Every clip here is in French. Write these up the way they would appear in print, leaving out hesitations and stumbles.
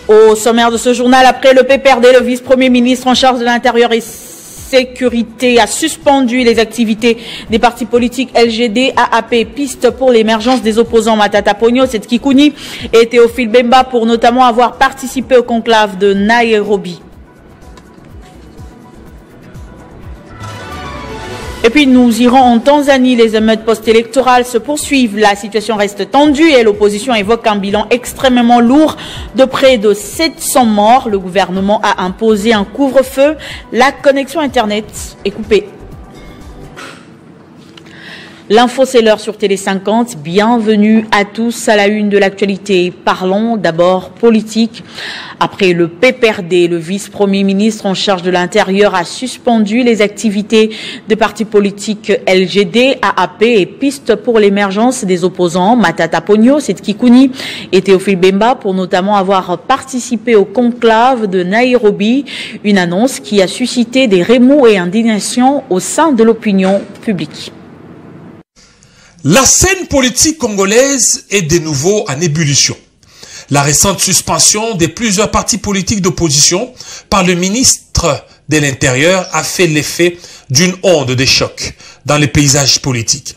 Au sommaire de ce journal, après le PPRD, le vice-premier ministre en charge de l'Intérieur et Sécurité a suspendu les activités des partis politiques LGD, AAP, Piste pour l'émergence des opposants Matata Ponyo, Kikouni et Théophile Bemba pour notamment avoir participé au conclave de Nairobi. Et puis nous irons en Tanzanie. Les émeutes post-électorales se poursuivent. La situation reste tendue et l'opposition évoque un bilan extrêmement lourd de près de 700 morts. Le gouvernement a imposé un couvre-feu. La connexion Internet est coupée. L'info, c'est l'heure sur Télé 50. Bienvenue à tous à la une de l'actualité. Parlons d'abord politique. Après le PPRD, le vice-premier ministre en charge de l'Intérieur a suspendu les activités de partis politiques LGD, AAP et Piste pour l'émergence des opposants Matata Ponyo, Kikouni et Théophile Bemba pour notamment avoir participé au conclave de Nairobi. Une annonce qui a suscité des remous et indignations au sein de l'opinion publique. La scène politique congolaise est de nouveau en ébullition. La récente suspension de plusieurs partis politiques d'opposition par le ministre de l'Intérieur a fait l'effet d'une onde de choc dans les paysages politiques.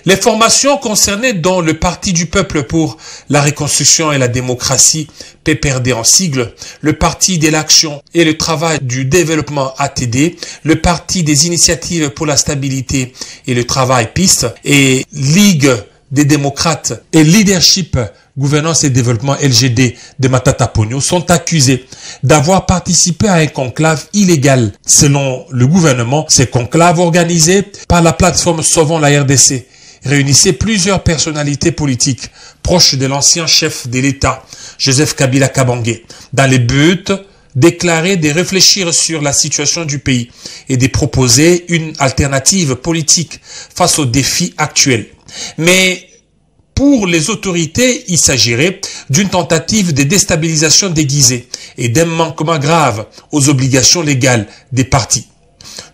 Les formations concernées, dont le Parti du Peuple pour la Reconstruction et la Démocratie, PPRD en sigle, le Parti de l'Action et le Travail du Développement ATD, le Parti des Initiatives pour la Stabilité et le Travail PIST et Ligue des démocrates et Leadership, Gouvernance et Développement LGD de Matata Ponyo sont accusés d'avoir participé à un conclave illégal. Selon le gouvernement, ces conclaves organisés par la plateforme Sauvons la RDC réunissait plusieurs personnalités politiques proches de l'ancien chef de l'État, Joseph Kabila Kabange, dans le but déclaré de réfléchir sur la situation du pays et de proposer une alternative politique face aux défis actuels. Mais pour les autorités, il s'agirait d'une tentative de déstabilisation déguisée et d'un manquement grave aux obligations légales des partis.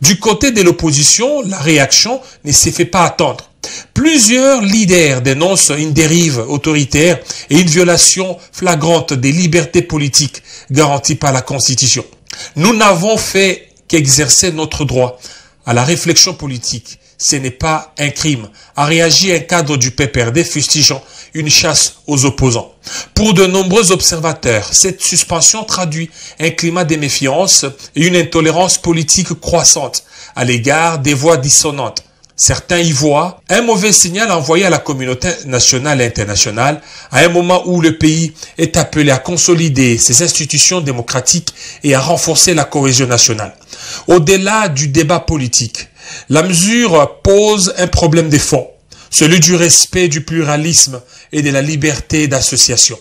Du côté de l'opposition, la réaction ne s'est fait pas attendre. Plusieurs leaders dénoncent une dérive autoritaire et une violation flagrante des libertés politiques garanties par la Constitution. Nous n'avons fait qu'exercer notre droit à la réflexion politique. Ce n'est pas un crime, a réagi un cadre du PPRD fustigeant une chasse aux opposants. Pour de nombreux observateurs, cette suspension traduit un climat de méfiance et une intolérance politique croissante à l'égard des voix dissonantes. Certains y voient un mauvais signal envoyé à la communauté nationale et internationale à un moment où le pays est appelé à consolider ses institutions démocratiques et à renforcer la cohésion nationale. Au-delà du débat politique, la mesure pose un problème de fond, celui du respect du pluralisme et de la liberté d'association.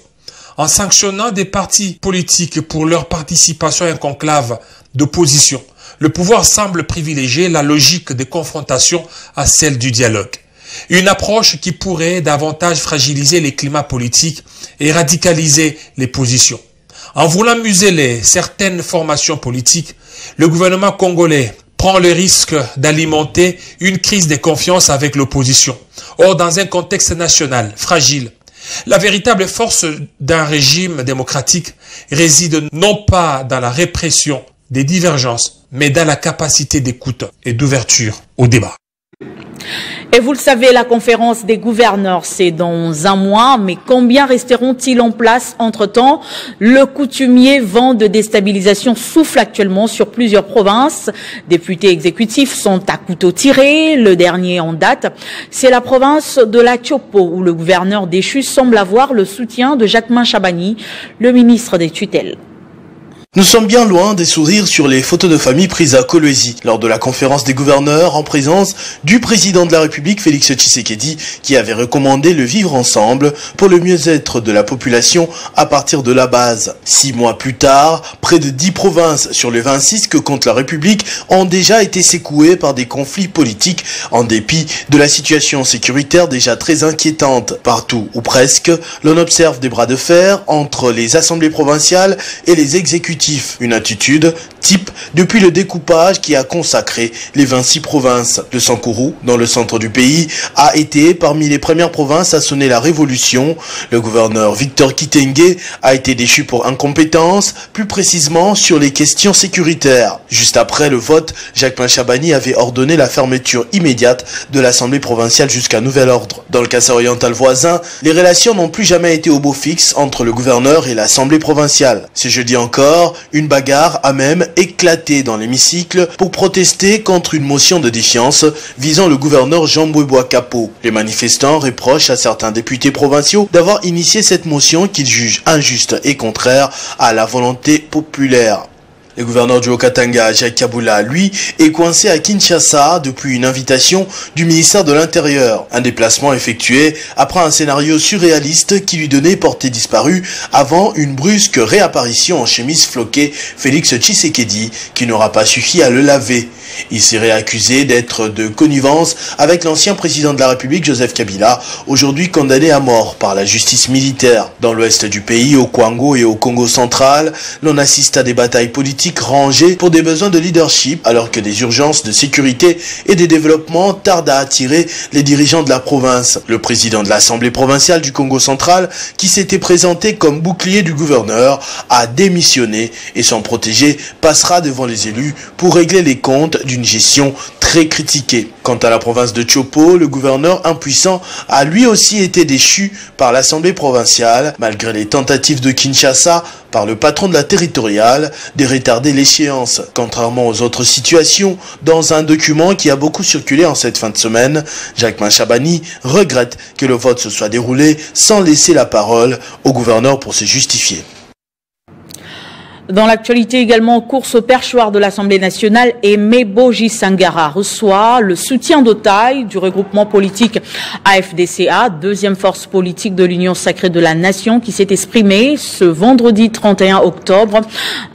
En sanctionnant des partis politiques pour leur participation à un conclave d'opposition, le pouvoir semble privilégier la logique des confrontations à celle du dialogue. Une approche qui pourrait davantage fragiliser les climats politiques et radicaliser les positions. En voulant museler certaines formations politiques, le gouvernement congolais prend le risque d'alimenter une crise de confiance avec l'opposition. Or, dans un contexte national fragile, la véritable force d'un régime démocratique réside non pas dans la répression des divergences, mais dans la capacité d'écoute et d'ouverture au débat. Et vous le savez, la conférence des gouverneurs, c'est dans un mois, mais combien resteront-ils en place entre-temps? Le coutumier vent de déstabilisation souffle actuellement sur plusieurs provinces. Députés exécutifs sont à couteau tiré. Le dernier en date, c'est la province de la Tchopo, où le gouverneur déchu semble avoir le soutien de Jacquemain Chabani, le ministre des tutelles. Nous sommes bien loin des sourires sur les photos de famille prises à Kolwezi lors de la conférence des gouverneurs en présence du président de la République Félix Tshisekedi qui avait recommandé le vivre ensemble pour le mieux-être de la population à partir de la base. 6 mois plus tard, près de 10 provinces sur les 26 que compte la République ont déjà été secouées par des conflits politiques en dépit de la situation sécuritaire déjà très inquiétante. Partout ou presque, l'on observe des bras de fer entre les assemblées provinciales et les exécutifs l'exécutif. Une attitude type depuis le découpage qui a consacré les 26 provinces. Le Sankourou, dans le centre du pays, a été parmi les premières provinces à sonner la révolution. Le gouverneur Victor Kitenge a été déchu pour incompétence, plus précisément sur les questions sécuritaires. Juste après le vote, Jacques Chabani avait ordonné la fermeture immédiate de l'Assemblée provinciale jusqu'à nouvel ordre. Dans le Kassai oriental voisin, les relations n'ont plus jamais été au beau fixe entre le gouverneur et l'Assemblée provinciale. Ce jeudi encore, une bagarre a même éclaté dans l'hémicycle pour protester contre une motion de défiance visant le gouverneur Jean Mbouébois Kapo. Les manifestants reprochent à certains députés provinciaux d'avoir initié cette motion qu'ils jugent injuste et contraire à la volonté populaire. Le gouverneur du Haut-Katanga, Jacques Kaboula, lui, est coincé à Kinshasa depuis une invitation du ministère de l'Intérieur. Un déplacement effectué après un scénario surréaliste qui lui donnait portée disparue avant une brusque réapparition en chemise floquée, Félix Tshisekedi, qui n'aura pas suffi à le laver. Il serait accusé d'être de connivence avec l'ancien président de la République, Joseph Kabila, aujourd'hui condamné à mort par la justice militaire. Dans l'ouest du pays, au Kwango et au Congo central, l'on assiste à des batailles politiques rangées pour des besoins de leadership, alors que des urgences de sécurité et des développements tardent à attirer les dirigeants de la province. Le président de l'Assemblée provinciale du Congo central, qui s'était présenté comme bouclier du gouverneur, a démissionné et son protégé passera devant les élus pour régler les comptes d'une gestion très critiquée. Quant à la province de Chopo, le gouverneur impuissant a lui aussi été déchu par l'Assemblée provinciale, malgré les tentatives de Kinshasa par le patron de la territoriale de retarder l'échéance. Contrairement aux autres situations, dans un document qui a beaucoup circulé en cette fin de semaine, Jacques Chabani regrette que le vote se soit déroulé sans laisser la parole au gouverneur pour se justifier. Dans l'actualité également, course au perchoir de l'Assemblée nationale, Aimé Boji Sangara reçoit le soutien de taille du regroupement politique AFDCA, deuxième force politique de l'Union sacrée de la nation, qui s'est exprimé ce vendredi 31 octobre.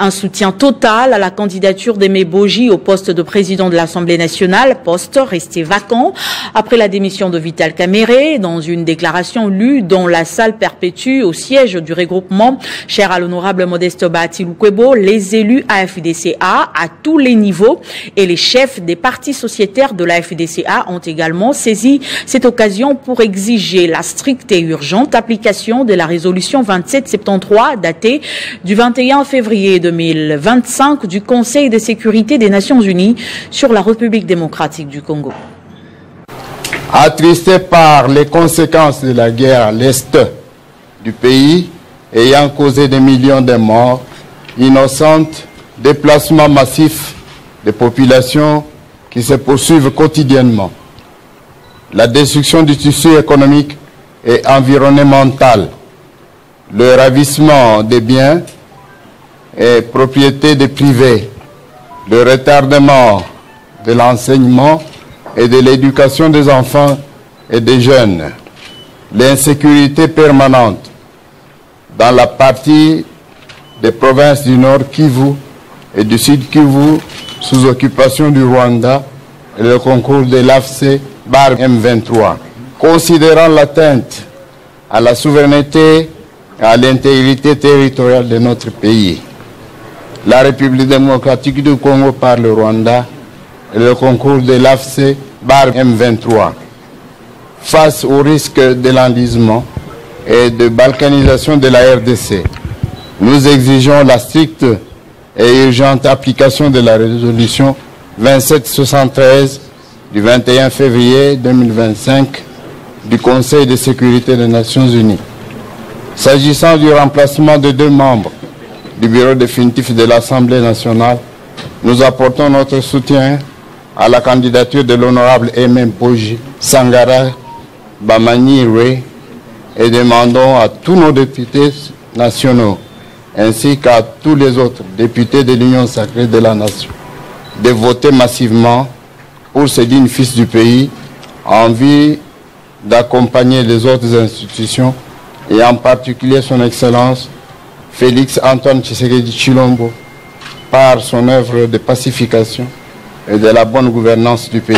Un soutien total à la candidature d'Aimé Boji au poste de président de l'Assemblée nationale, poste resté vacant après la démission de Vital Kamerhe. Dans une déclaration lue dans la salle perpétue au siège du regroupement, cher à l'honorable Modeste Bahati Lukwebo, les élus AFDCA à tous les niveaux et les chefs des partis sociétaires de la FDCA ont également saisi cette occasion pour exiger la stricte et urgente application de la résolution 2773 datée du 21 février 2025 du Conseil de sécurité des Nations Unies sur la République démocratique du Congo. Attristé par les conséquences de la guerre à l'est du pays, ayant causé des millions de morts innocentes, déplacements massifs des populations qui se poursuivent quotidiennement, la destruction du tissu économique et environnemental, le ravissement des biens et propriétés des privés, le retardement de l'enseignement et de l'éducation des enfants et des jeunes, l'insécurité permanente dans la partie des provinces du Nord Kivu et du Sud Kivu sous occupation du Rwanda et le concours de l'AFC Bar M23. Considérant l'atteinte à la souveraineté et à l'intégrité territoriale de notre pays, la République démocratique du Congo par le Rwanda et le concours de l'AFC Bar M23, face au risque de l'enlisement et de balkanisation de la RDC, nous exigeons la stricte et urgente application de la résolution 2773 du 21 février 2025 du Conseil de sécurité des Nations Unies. S'agissant du remplacement de 2 membres du bureau définitif de l'Assemblée nationale, nous apportons notre soutien à la candidature de l'honorable Aimé Boji Sangara Bamani-Ray et demandons à tous nos députés nationaux ainsi qu'à tous les autres députés de l'Union sacrée de la nation de voter massivement pour ce digne fils du pays en vue d'accompagner les autres institutions et en particulier son Excellence Félix Antoine Tshisekedi Tshilombo par son œuvre de pacification et de la bonne gouvernance du pays.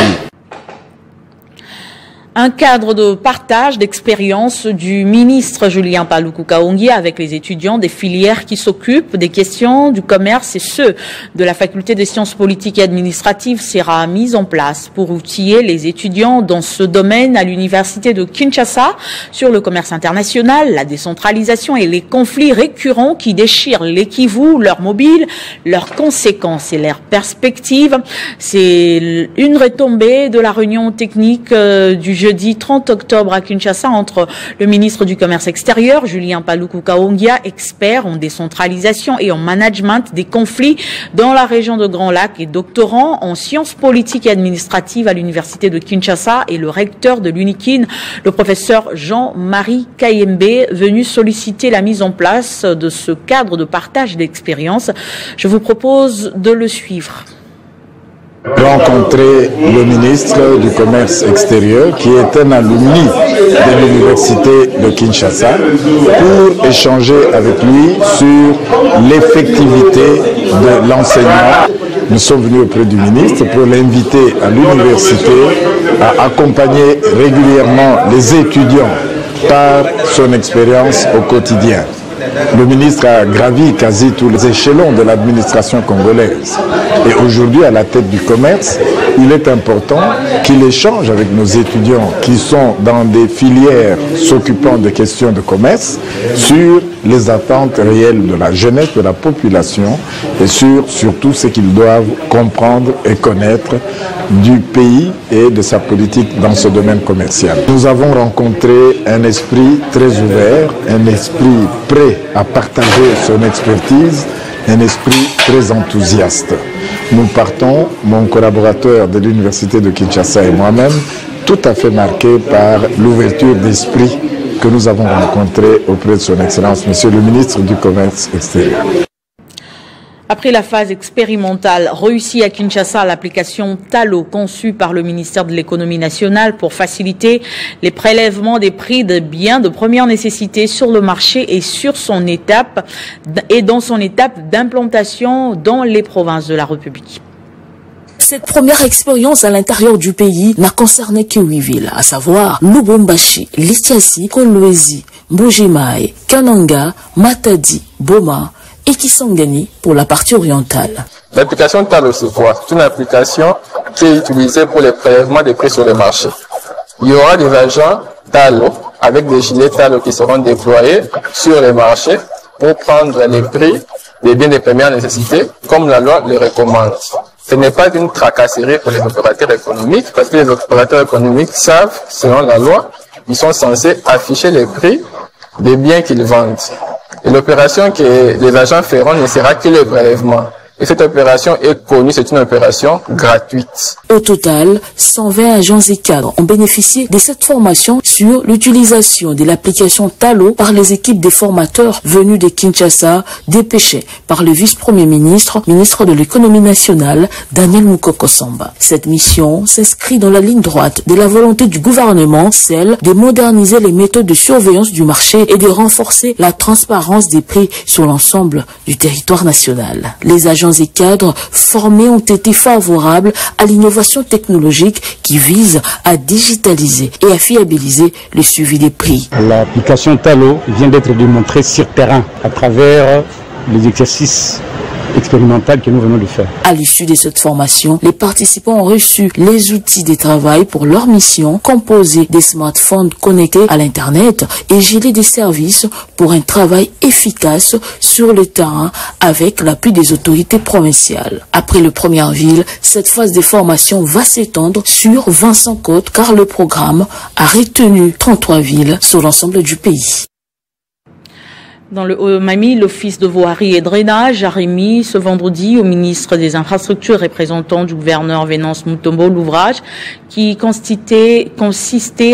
Un cadre de partage d'expérience du ministre Julien Paluku Kahongya avec les étudiants des filières qui s'occupent des questions du commerce et ceux de la faculté des sciences politiques et administratives sera mis en place pour outiller les étudiants dans ce domaine à l'université de Kinshasa sur le commerce international, la décentralisation et les conflits récurrents qui déchirent les Kivu, leurs mobiles, leurs conséquences et leurs perspectives. C'est une retombée de la réunion technique du jeudi 30 octobre à Kinshasa entre le ministre du Commerce extérieur, Julien Paluku Kahongya, expert en décentralisation et en management des conflits dans la région de Grand Lac et doctorant en sciences politiques et administratives à l'université de Kinshasa, et le recteur de l'UNIKIN, le professeur Jean-Marie Kayembe, venu solliciter la mise en place de ce cadre de partage d'expérience. Je vous propose de le suivre. Rencontrer le ministre du Commerce extérieur qui est un alumni de l'université de Kinshasa pour échanger avec lui sur l'effectivité de l'enseignement. Nous sommes venus auprès du ministre pour l'inviter à l'université à accompagner régulièrement les étudiants par son expérience au quotidien. Le ministre a gravi quasi tous les échelons de l'administration congolaise. Et aujourd'hui, à la tête du commerce, il est important qu'il échange avec nos étudiants qui sont dans des filières s'occupant des questions de commerce sur les attentes réelles de la jeunesse, de la population et sur surtout ce qu'ils doivent comprendre et connaître du pays et de sa politique dans ce domaine commercial. Nous avons rencontré un esprit très ouvert, un esprit prêt à partager son expertise, un esprit très enthousiaste. Nous partons, mon collaborateur de l'université de Kinshasa et moi-même, tout à fait marqués par l'ouverture d'esprit que nous avons rencontrée auprès de son Excellence, Monsieur le ministre du Commerce extérieur. Après la phase expérimentale réussie à Kinshasa, l'application Talo, conçue par le ministère de l'économie nationale pour faciliter les prélèvements des prix de biens de première nécessité sur le marché et dans son étape d'implantation dans les provinces de la République. Cette première expérience à l'intérieur du pays n'a concerné que 8 villes, à savoir Lubumbashi, Litiasi, Kolwezi, Mbujimaï, Kananga, Matadi, Boma et Kisangani pour la partie orientale. L'application Talo, c'est quoi? C'est une application qui est utilisée pour les prélèvements des prix sur le marché. Il y aura des agents Talo avec des gilets Talo qui seront déployés sur les marchés pour prendre les prix des biens de première nécessité comme la loi le recommande. Ce n'est pas une tracasserie pour les opérateurs économiques parce que les opérateurs économiques savent, selon la loi, ils sont censés afficher les prix des biens qu'ils vendent. Et l'opération que les agents feront ne sera que le prélèvement. Et cette opération est connue, c'est une opération gratuite. Au total, 120 agents et cadres ont bénéficié de cette formation sur l'utilisation de l'application Talo par les équipes des formateurs venus de Kinshasa, dépêchés par le vice-premier ministre, ministre de l'économie nationale, Daniel Mukoko Samba. Cette mission s'inscrit dans la ligne droite de la volonté du gouvernement, celle de moderniser les méthodes de surveillance du marché et de renforcer la transparence des prix sur l'ensemble du territoire national. Les agents et cadres formés ont été favorables à l'innovation technologique qui vise à digitaliser et à fiabiliser le suivi des prix. L'application Talo vient d'être démontrée sur terrain à travers les exercices expérimentaux que nous venons de faire. À l'issue de cette formation, les participants ont reçu les outils de travail pour leur mission, composés des smartphones connectés à l'Internet et gilets de services pour un travail efficace sur le terrain avec l'appui des autorités provinciales. Après le première ville, cette phase de formation va s'étendre sur 25 côtes car le programme a retenu 33 villes sur l'ensemble du pays. Dans le Haut-Mami, l'Office de voirie et drainage a remis ce vendredi au ministre des Infrastructures, représentant du gouverneur Venance Mutombo, l'ouvrage qui consistait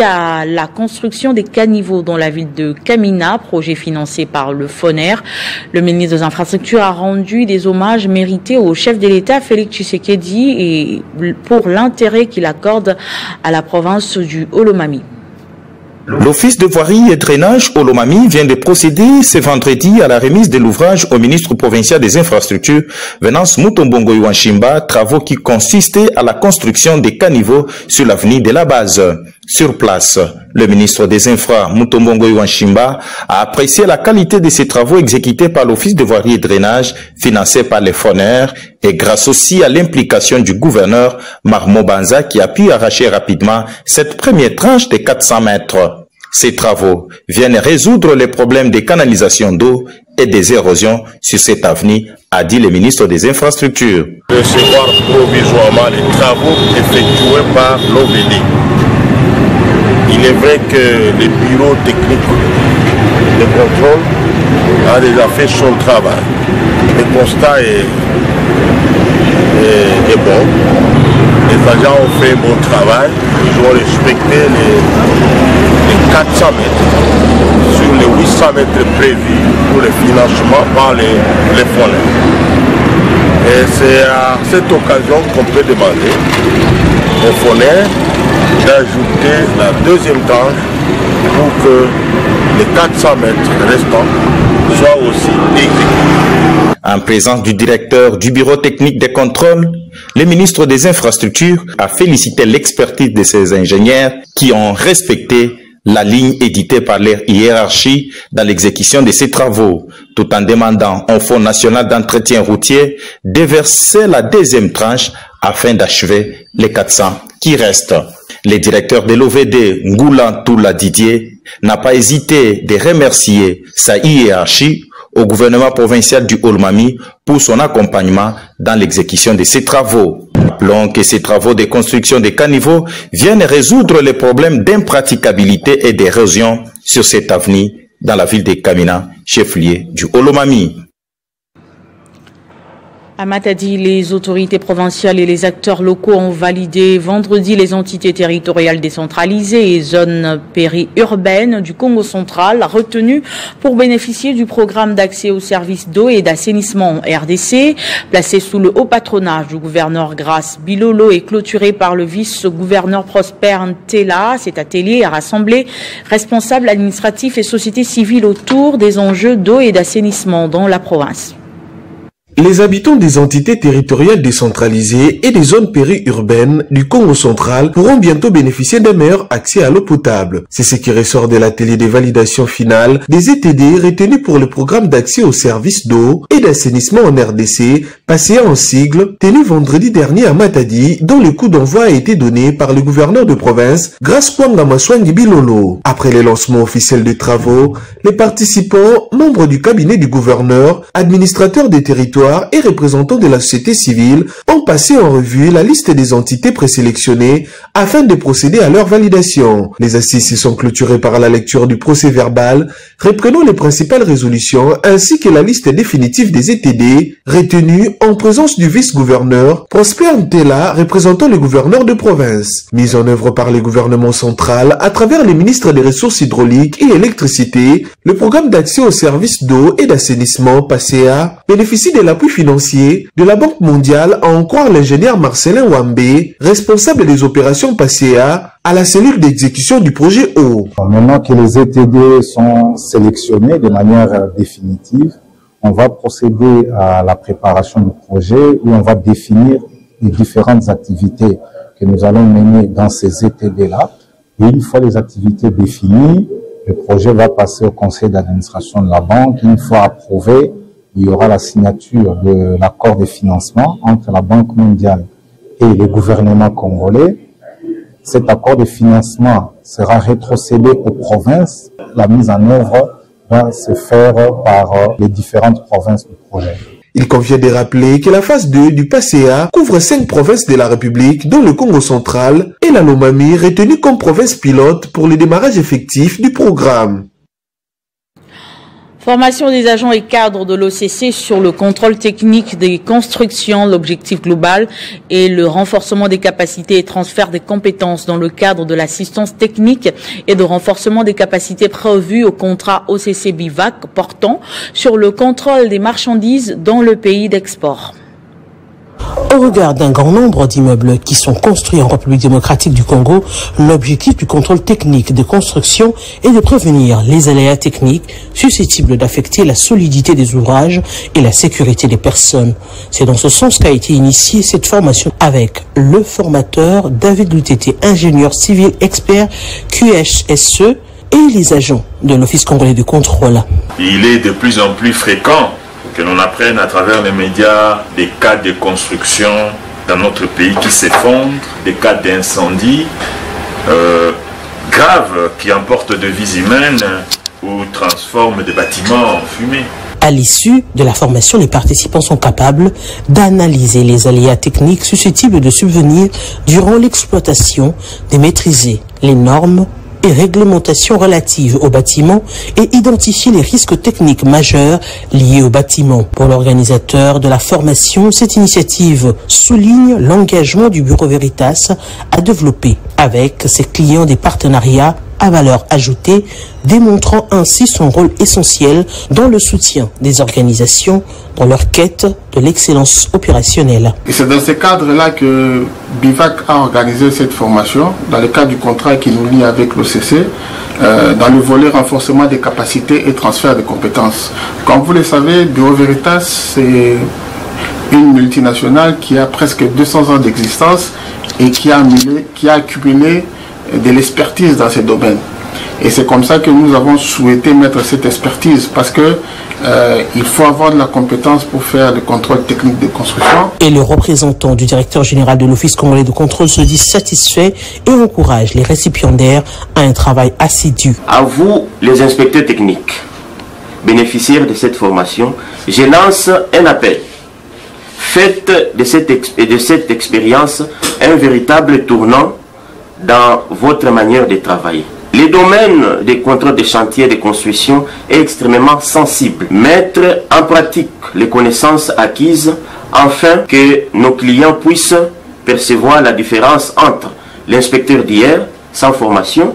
à la construction des caniveaux dans la ville de Kamina, projet financé par le FONER. Le ministre des Infrastructures a rendu des hommages mérités au chef de l'État, Félix Tshisekedi, et pour l'intérêt qu'il accorde à la province du Haut-Mami. L'Office de voirie et drainage Olomami vient de procéder ce vendredi à la remise de l'ouvrage au ministre provincial des Infrastructures, Venance Mutombongo Yuanchimba, travaux qui consistaient à la construction des caniveaux sur l'avenue de la Base. Sur place, le ministre des Infra, Mutombongo Iwanchimba, a apprécié la qualité de ces travaux exécutés par l'Office de voirie et drainage, financé par les FONER, et grâce aussi à l'implication du gouverneur Marmo Banza qui a pu arracher rapidement cette première tranche de 400 mètres. Ces travaux viennent résoudre les problèmes de canalisation d'eau et des érosions sur cette avenue, a dit le ministre des Infrastructures. Recevoir provisoirement les travaux effectués par l'OVD. Il est vrai que le bureau technique de contrôle a déjà fait son travail. Le constat est bon. Les agents ont fait un bon travail. Ils ont respecté les 400 mètres sur les 800 mètres prévus pour le financement par les fonds. Et c'est à cette occasion qu'on peut demander aux fonds d'ajouter la deuxième tranche pour que les 400 mètres restants soient aussi exécutés. En présence du directeur du bureau technique des contrôles, le ministre des Infrastructures a félicité l'expertise de ces ingénieurs qui ont respecté la ligne éditée par leur hiérarchie dans l'exécution de ces travaux, tout en demandant au Fonds national d'entretien routier de verser la deuxième tranche afin d'achever les 400 qui restent. Le directeur de l'OVD, Ngoulantoula Didier, n'a pas hésité de remercier sa hiérarchie au gouvernement provincial du Olomami pour son accompagnement dans l'exécution de ces travaux. Rappelons que ces travaux de construction des caniveaux viennent résoudre les problèmes d'impraticabilité et d'érosion sur cette avenue dans la ville de Kamina, chef-lieu du Olomami. À Matadi, les autorités provinciales et les acteurs locaux ont validé vendredi les entités territoriales décentralisées et zones périurbaines du Congo central retenues pour bénéficier du programme d'accès aux services d'eau et d'assainissement en RDC, placé sous le haut patronage du gouverneur Grace Bilolo et clôturé par le vice-gouverneur Prosper Ntela. Cet atelier a rassemblé responsables administratifs et sociétés civiles autour des enjeux d'eau et d'assainissement dans la province. Les habitants des entités territoriales décentralisées et des zones périurbaines du Congo central pourront bientôt bénéficier d'un meilleur accès à l'eau potable. C'est ce qui ressort de l'atelier de validation finale des ETD retenus pour le programme d'accès aux services d'eau et d'assainissement en RDC, passé en sigle, tenu vendredi dernier à Matadi, dont le coup d'envoi a été donné par le gouverneur de province, Grace Kwanga Maswangi Bilolo. Après le lancement officiel des travaux, les participants, membres du cabinet du gouverneur, administrateurs des territoires et représentants de la société civile ont passé en revue la liste des entités présélectionnées afin de procéder à leur validation. Les assises sont clôturées par la lecture du procès verbal reprenant les principales résolutions ainsi que la liste définitive des ETD retenus en présence du vice-gouverneur Prosper Ntela représentant le gouverneur de province. Mise en œuvre par le gouvernement central à travers les ministres des ressources hydrauliques et électricité, le programme d'accès aux services d'eau et d'assainissement PASEA bénéficie de l'appui financier de la Banque mondiale, à en croire l'ingénieur Marcelin Wambé, responsable des opérations PASEA à la cellule d'exécution du projet eau. Maintenant que les ETD sont sélectionnés de manière définitive, on va procéder à la préparation du projet où on va définir les différentes activités que nous allons mener dans ces ETD-là. Et une fois les activités définies, le projet va passer au conseil d'administration de la banque. Une fois approuvé, il y aura la signature de l'accord de financement entre la Banque mondiale et le gouvernement congolais. Cet accord de financement sera rétrocédé aux provinces. La mise en œuvre va se faire par les différentes provinces du projet. Il convient de rappeler que la phase 2 du PASEA couvre 5 provinces de la République, dont le Congo central et la Lomami, retenue comme province pilote pour le démarrage effectif du programme. Formation des agents et cadres de l'OCC sur le contrôle technique des constructions, l'objectif global et le renforcement des capacités et transfert des compétences dans le cadre de l'assistance technique et de renforcement des capacités prévues au contrat OCC Bivac portant sur le contrôle des marchandises dans le pays d'export. Au regard d'un grand nombre d'immeubles qui sont construits en République démocratique du Congo, l'objectif du contrôle technique de construction est de prévenir les aléas techniques susceptibles d'affecter la solidité des ouvrages et la sécurité des personnes. C'est dans ce sens qu'a été initiée cette formation avec le formateur David Lutete, ingénieur civil expert QHSE, et les agents de l'Office congolais de contrôle. Il est de plus en plus fréquent que l'on apprenne à travers les médias des cas de construction dans notre pays qui s'effondrent, des cas d'incendie graves qui emportent de vies humaines ou transforment des bâtiments en fumée. À l'issue de la formation, les participants sont capables d'analyser les aléas techniques susceptibles de subvenir durant l'exploitation, de maîtriser les normes et réglementations relatives au bâtiment et identifier les risques techniques majeurs liés au bâtiment. Pour l'organisateur de la formation, cette initiative souligne l'engagement du Bureau Veritas à développer avec ses clients des partenariats à valeur ajoutée, démontrant ainsi son rôle essentiel dans le soutien des organisations dans leur quête de l'excellence opérationnelle. Et c'est dans ce cadre-là que BIVAC a organisé cette formation, dans le cadre du contrat qui nous lie avec l'OCC, dans le volet renforcement des capacités et transfert de compétences. Comme vous le savez, Bureau Veritas, c'est une multinationale qui a presque 200 ans d'existence et qui a accumulé de l'expertise dans ces domaines. Et c'est comme ça que nous avons souhaité mettre cette expertise, parce que il faut avoir de la compétence pour faire le contrôle technique de construction. Et le représentant du directeur général de l'Office congolais de contrôle se dit satisfait et encourage les récipiendaires à un travail assidu. À vous, les inspecteurs techniques, bénéficiaires de cette formation, je lance un appel. Faites de cette expérience un véritable tournant dans votre manière de travailler. Le domaine des contrôles de chantier de construction est extrêmement sensible. Mettre en pratique les connaissances acquises afin que nos clients puissent percevoir la différence entre l'inspecteur d'hier, sans formation,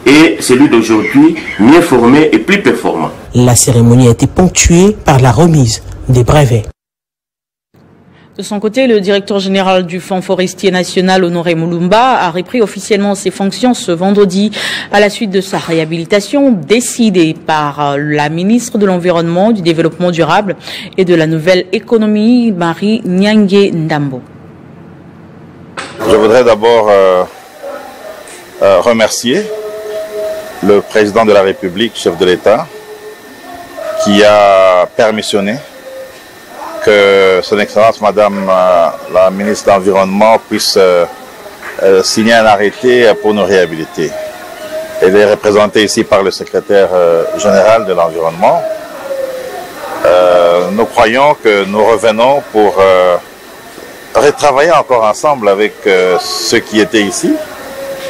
et celui d'aujourd'hui, mieux formé et plus performant. La cérémonie a été ponctuée par la remise des brevets. De son côté, le directeur général du Fonds forestier national, Honoré Moulumba, a repris officiellement ses fonctions ce vendredi à la suite de sa réhabilitation décidée par la ministre de l'Environnement, du Développement durable et de la Nouvelle Économie, Marie Nyange Ndambo. Je voudrais d'abord remercier le président de la République, chef de l'État, qui a permissionné que son Excellence Madame la ministre de l'Environnement puisse signer un arrêté pour nous réhabiliter. Elle est représentée ici par le secrétaire général de l'Environnement. Nous croyons que nous revenons pour retravailler encore ensemble avec ceux qui étaient ici.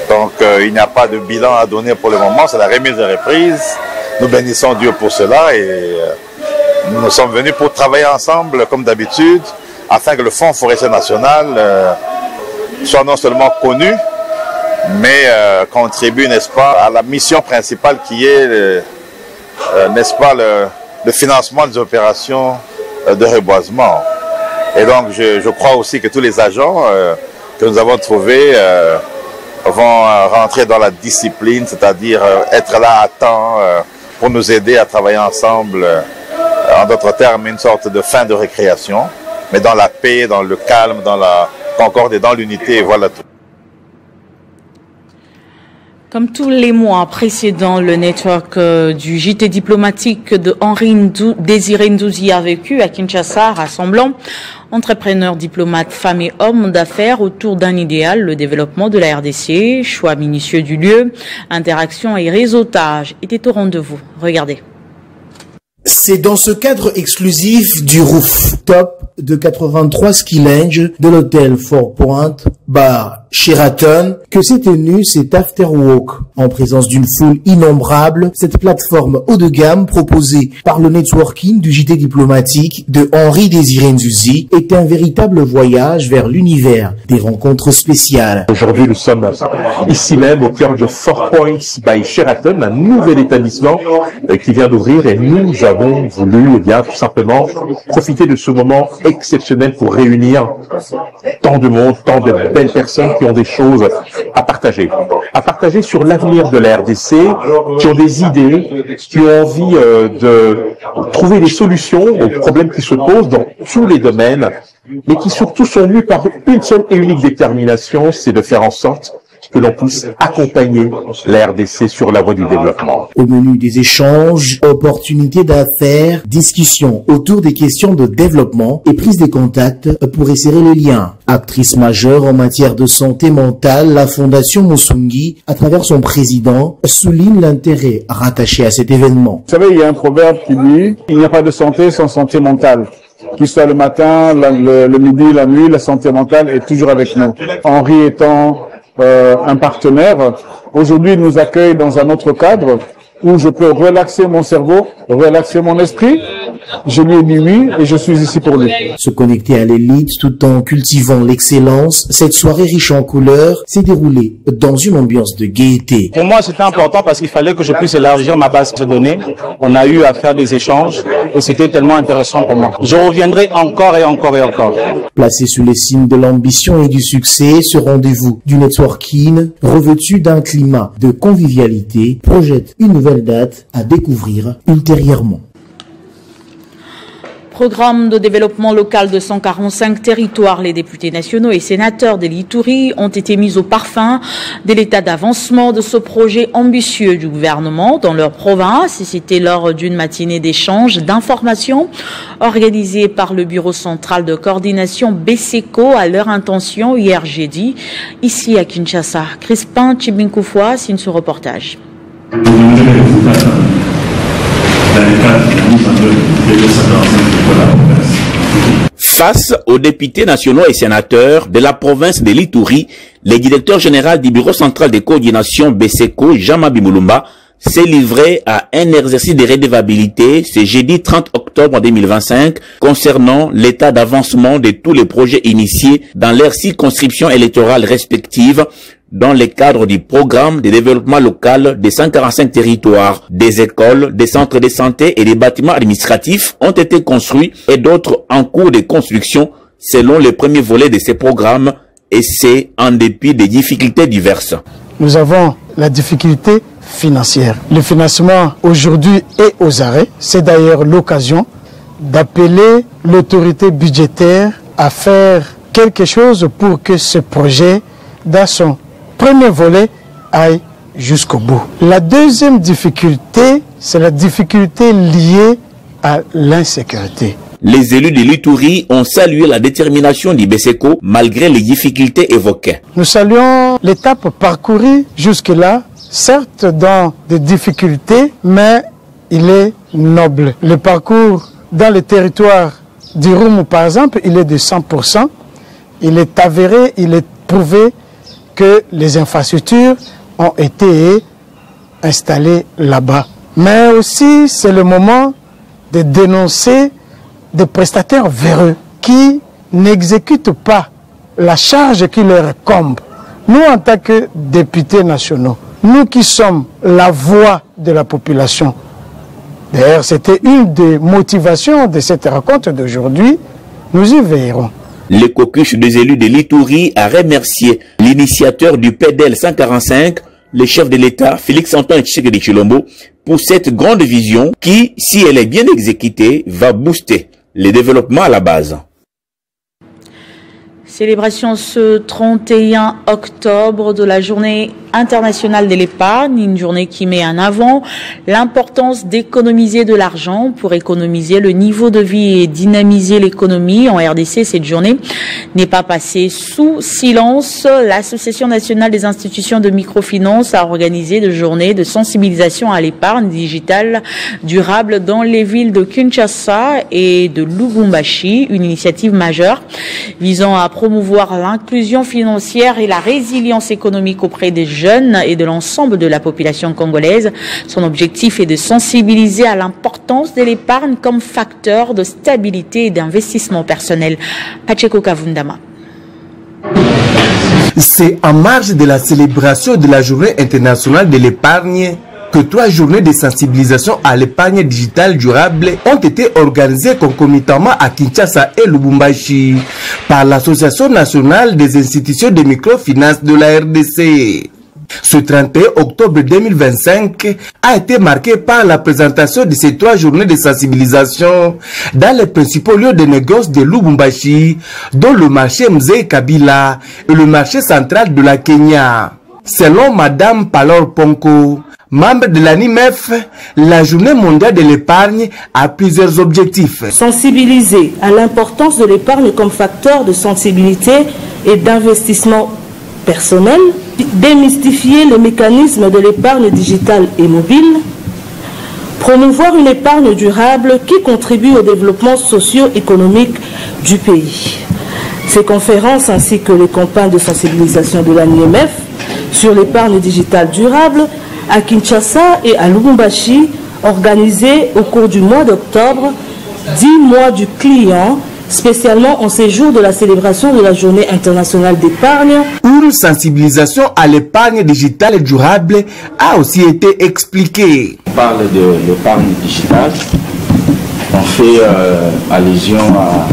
Donc il n'y a pas de bilan à donner pour le moment, c'est la remise de reprise. Nous bénissons Dieu pour cela et nous sommes venus pour travailler ensemble, comme d'habitude, afin que le Fonds forestier national soit non seulement connu, mais contribue, n'est-ce pas, à la mission principale qui est, n'est-ce pas, le financement des opérations de reboisement. Et donc, je crois aussi que tous les agents que nous avons trouvés vont rentrer dans la discipline, c'est-à-dire être là à temps pour nous aider à travailler ensemble. En d'autres termes, une sorte de fin de récréation, mais dans la paix, dans le calme, dans la concorde et dans l'unité, voilà tout. Comme tous les mois précédents, le network du JT diplomatique de Henri Désiré Ndouzi a vécu à Kinshasa, rassemblant entrepreneurs, diplomates, femmes et hommes d'affaires autour d'un idéal, le développement de la RDC, choix minutieux du lieu, interaction et réseautage étaient au rendez-vous. Regardez. C'est dans ce cadre exclusif du rooftop de 83 Ski Lounge de l'hôtel Fort Point, bar Sheraton, que s'est tenu cet afterwork. En présence d'une foule innombrable, cette plateforme haut de gamme proposée par le networking du JT diplomatique de Henri Désiré Ndouzi est un véritable voyage vers l'univers des rencontres spéciales. Aujourd'hui, nous sommes ici même au cœur de Fort Point by Sheraton, un nouvel établissement qui vient d'ouvrir, et nous avons avons voulu, eh bien, tout simplement profiter de ce moment exceptionnel pour réunir tant de monde, tant de belles personnes qui ont des choses à partager sur l'avenir de la RDC, qui ont des idées, qui ont envie de trouver des solutions aux problèmes qui se posent dans tous les domaines, mais qui surtout sont mus par une seule et unique détermination, c'est de faire en sorte que l'on puisse accompagner la RDC sur la voie du développement. Au menu des échanges, opportunités d'affaires, discussions autour des questions de développement et prise de contact pour resserrer les liens. Actrice majeure en matière de santé mentale, la Fondation Musungi, à travers son président, souligne l'intérêt rattaché à cet événement. Vous savez, il y a un proverbe qui dit « Il n'y a pas de santé sans santé mentale ». Qu'il soit le matin, le midi, la nuit, la santé mentale est toujours avec nous. Henri étant un partenaire, aujourd'hui il nous accueille dans un autre cadre où je peux relaxer mon cerveau, relaxer mon esprit. Je lui ai dit oui et je suis ici pour lui. Se connecter à l'élite tout en cultivant l'excellence, cette soirée riche en couleurs s'est déroulée dans une ambiance de gaieté. Pour moi, c'était important parce qu'il fallait que je puisse élargir ma base de données. On a eu à faire des échanges et c'était tellement intéressant pour moi. Je reviendrai encore et encore et encore. Placé sous les signes de l'ambition et du succès, ce rendez-vous du networking, revêtu d'un climat de convivialité, projette une nouvelle date à découvrir ultérieurement. Programme de développement local de 145 territoires, les députés nationaux et sénateurs de l'Ituri ont été mis au parfum de l'état d'avancement de ce projet ambitieux du gouvernement dans leur province. C'était lors d'une matinée d'échange d'informations organisée par le Bureau central de coordination BESECO à leur intention hier jeudi, ici à Kinshasa. Crispin Chibinkoufoua signe ce reportage. Face aux députés nationaux et sénateurs de la province de l'Ituri, le directeur général du Bureau central de coordination BESECO, Jean-Mabi Moulumba, s'est livré à un exercice de redevabilité ce jeudi 30 octobre 2025 concernant l'état d'avancement de tous les projets initiés dans leurs circonscriptions électorales respectives dans le cadre du programme de développement local des 145 territoires. Des écoles, des centres de santé et des bâtiments administratifs ont été construits et d'autres en cours de construction selon les premiers volets de ces programmes, et c'est en dépit des difficultés diverses. Nous avons la difficulté financière. Le financement aujourd'hui est aux arrêts. C'est d'ailleurs l'occasion d'appeler l'autorité budgétaire à faire quelque chose pour que ce projet, dans son premier volet, aille jusqu'au bout. La deuxième difficulté, c'est la difficulté liée à l'insécurité. Les élus de l'Ituri ont salué la détermination du BESECO malgré les difficultés évoquées. Nous saluons l'étape parcourue jusque-là, certes dans des difficultés, mais il est noble. Le parcours dans le territoire du Roumu, par exemple, il est de 100%. Il est avéré, il est prouvé que les infrastructures ont été installées là-bas. Mais aussi, c'est le moment de dénoncer des prestataires véreux qui n'exécutent pas la charge qui leur incombe. Nous, en tant que députés nationaux, nous qui sommes la voix de la population, d'ailleurs, c'était une des motivations de cette rencontre d'aujourd'hui, nous y veillerons. Le caucus des élus de l'Ituri a remercié l'initiateur du PDL 145, le chef de l'État, Félix-Antoine Tshisekedi Tshilombo, pour cette grande vision qui, si elle est bien exécutée, va booster le développement à la base. Célébration ce 31 octobre de la journée internationale de l'épargne, une journée qui met en avant l'importance d'économiser de l'argent pour économiser le niveau de vie et dynamiser l'économie. En RDC, cette journée n'est pas passée sous silence. L'Association nationale des institutions de microfinance a organisé des journées de sensibilisation à l'épargne digitale durable dans les villes de Kinshasa et de Lubumbashi, une initiative majeure visant à promouvoir l'inclusion financière et la résilience économique auprès des jeunes et de l'ensemble de la population congolaise. Son objectif est de sensibiliser à l'importance de l'épargne comme facteur de stabilité et d'investissement personnel. Pacheco Kavundama. C'est en marge de la célébration de la Journée internationale de l'épargne que 3 journées de sensibilisation à l'épargne digitale durable ont été organisées concomitamment à Kinshasa et Lubumbashi par l'Association nationale des institutions de microfinance de la RDC. Ce 31 octobre 2025 a été marqué par la présentation de ces 3 journées de sensibilisation dans les principaux lieux de négoce de Lubumbashi, dont le marché Mzee Kabila et le marché central de la Kenya. Selon Madame Palor Ponko, membre de l'ANIMEF, la journée mondiale de l'épargne a plusieurs objectifs. Sensibiliser à l'importance de l'épargne comme facteur de sensibilité et d'investissement personnel, démystifier les mécanismes de l'épargne digitale et mobile, promouvoir une épargne durable qui contribue au développement socio-économique du pays. Ces conférences ainsi que les campagnes de sensibilisation de l'ANIMEF sur l'épargne digitale durable à Kinshasa et à Lubumbashi, organisées au cours du mois d'octobre, 10 mois du client, spécialement en ces jours de la célébration de la Journée internationale d'épargne. Une sensibilisation à l'épargne digitale durable a aussi été expliquée. On parle de l'épargne digitale, on fait allusion à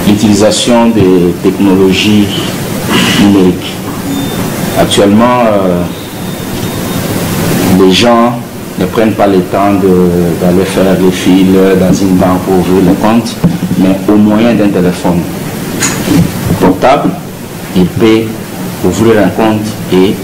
l'utilisation des technologies numériques. Actuellement, les gens ne prennent pas le temps d'aller faire les files dans une banque pour ouvrir le compte, mais au moyen d'un téléphone portable, il peut ouvrir un compte et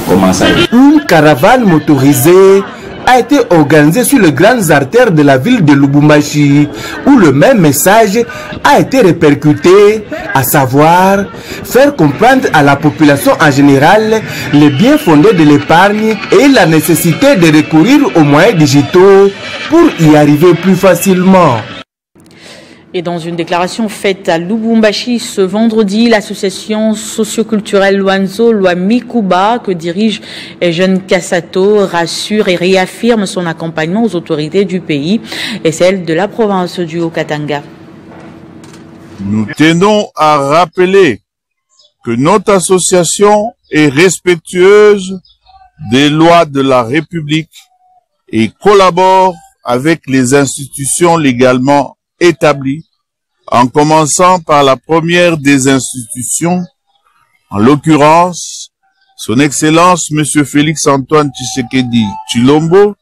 commencer à... Une caravane motorisée a été organisée sur les grandes artères de la ville de Lubumbashi, où le même message a été répercuté, à savoir faire comprendre à la population en général les biens fondés de l'épargne et la nécessité de recourir aux moyens digitaux pour y arriver plus facilement. Et dans une déclaration faite à Lubumbashi ce vendredi, l'association socioculturelle Luanzo Lwamikuba, que dirige Eugène Kassato, rassure et réaffirme son accompagnement aux autorités du pays et celle de la province du Haut-Katanga. Nous tenons à rappeler que notre association est respectueuse des lois de la République et collabore avec les institutions légalement établi, en commençant par la première des institutions, en l'occurrence, son Excellence M. Félix-Antoine Tshisekedi Tshilombo,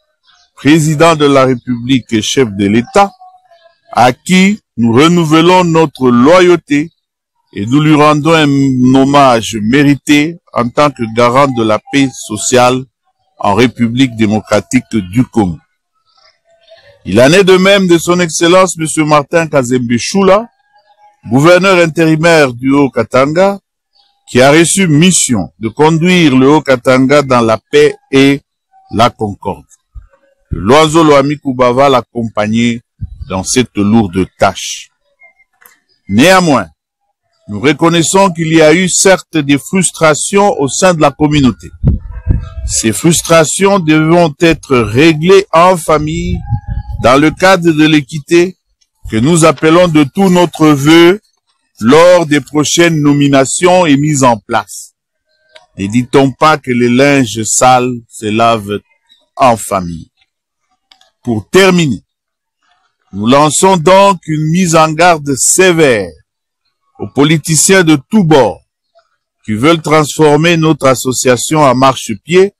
président de la République et chef de l'État, à qui nous renouvelons notre loyauté et nous lui rendons un hommage mérité en tant que garant de la paix sociale en République démocratique du Congo. Il en est de même de son Excellence M. Martin Kazembe Choula, gouverneur intérimaire du Haut-Katanga, qui a reçu mission de conduire le Haut-Katanga dans la paix et la concorde. Le Luanzo Lwamikuba va l'accompagner dans cette lourde tâche. Néanmoins, nous reconnaissons qu'il y a eu certes des frustrations au sein de la communauté. Ces frustrations devront être réglées en famille dans le cadre de l'équité que nous appelons de tout notre vœu lors des prochaines nominations et mises en place. Ne dit-on pas que les linges sales se lavent en famille? Pour terminer, nous lançons donc une mise en garde sévère aux politiciens de tous bords qui veulent transformer notre association en marchepied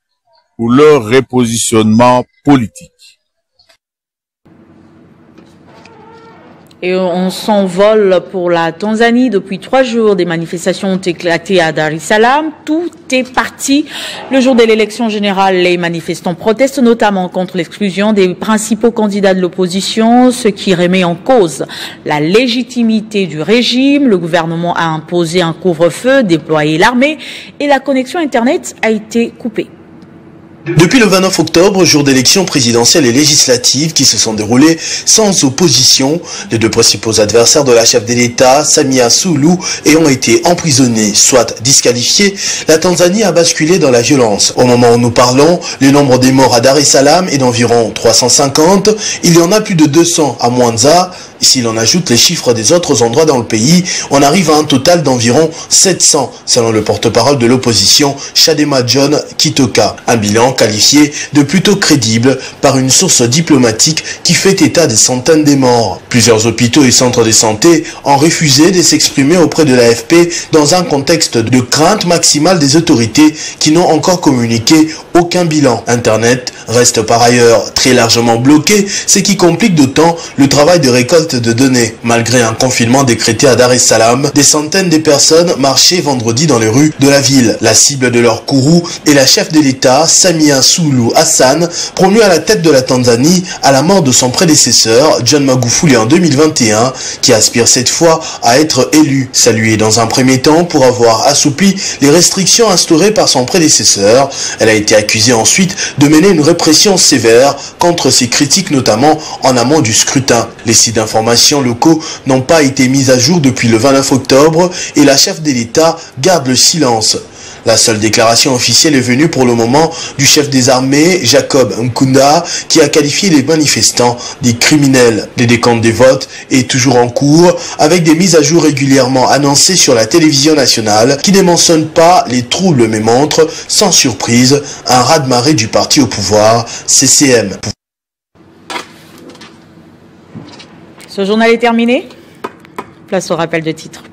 pour leur repositionnement politique. Et on s'envole pour la Tanzanie. Depuis 3 jours, des manifestations ont éclaté à Dar es Salaam. Tout est parti. Le jour de l'élection générale, les manifestants protestent notamment contre l'exclusion des principaux candidats de l'opposition, ce qui remet en cause la légitimité du régime. Le gouvernement a imposé un couvre-feu, déployé l'armée et la connexion Internet a été coupée. Depuis le 29 octobre, jour d'élections présidentielles et législatives qui se sont déroulées sans opposition, les 2 principaux adversaires de la chef de l'État, Samia Suluhu, ayant été emprisonnés, soit disqualifiés, la Tanzanie a basculé dans la violence. Au moment où nous parlons, le nombre des morts à Dar es Salaam est d'environ 350. Il y en a plus de 200 à Mwanza Si l'on ajoute les chiffres des autres endroits dans le pays, on arrive à un total d'environ 700, selon le porte-parole de l'opposition, Chadema John Kitoka. Un bilan qualifié de plutôt crédible par une source diplomatique qui fait état des centaines de morts. Plusieurs hôpitaux et centres de santé ont refusé de s'exprimer auprès de l'AFP dans un contexte de crainte maximale des autorités qui n'ont encore communiqué aucun bilan. Internet reste par ailleurs très largement bloqué, ce qui complique d'autant le travail de récolte de données. Malgré un confinement décrété à Dar es Salaam, des centaines de personnes marchaient vendredi dans les rues de la ville. La cible de leur courroux est la chef de l'État, Samia Suluhu Hassan, promue à la tête de la Tanzanie à la mort de son prédécesseur, John Magufuli en 2021, qui aspire cette fois à être élu. Saluée dans un premier temps pour avoir assoupli les restrictions instaurées par son prédécesseur, elle a été accusée ensuite de mener une répression sévère contre ses critiques, notamment en amont du scrutin. Les sites d'information locaux n'ont pas été mis à jour depuis le 29 octobre et la chef de l'État garde le silence. La seule déclaration officielle est venue pour le moment du chef des armées, Jacob Nkunda, qui a qualifié les manifestants des criminels. Le décompte des votes est toujours en cours, avec des mises à jour régulièrement annoncées sur la télévision nationale, qui ne mentionnent pas les troubles mais montrent, sans surprise, un raz-de-marée du parti au pouvoir, CCM. Ce journal est terminé. Place au rappel de titres.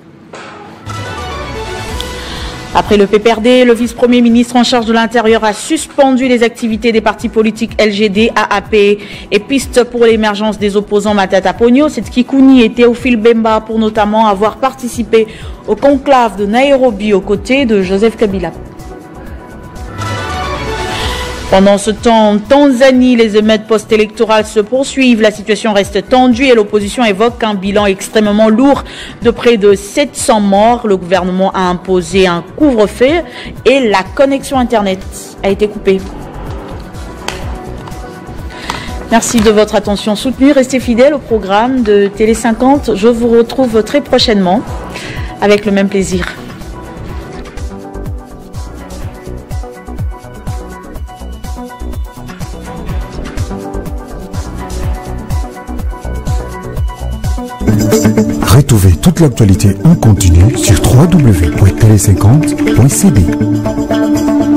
Après le PPRD, le vice-premier ministre en charge de l'Intérieur a suspendu les activités des partis politiques LGD, AAP et Piste pour l'émergence des opposants Matata Ponyo, Setskikouni et Théophile Bemba pour notamment avoir participé au conclave de Nairobi aux côtés de Joseph Kabila. Pendant ce temps, en Tanzanie, les émeutes post-électorales se poursuivent. La situation reste tendue et l'opposition évoque un bilan extrêmement lourd de près de 700 morts. Le gouvernement a imposé un couvre-feu et la connexion Internet a été coupée. Merci de votre attention soutenue. Restez fidèles au programme de Télé 50. Je vous retrouve très prochainement avec le même plaisir. Retrouvez toute l'actualité en continu sur www.tele50.cd.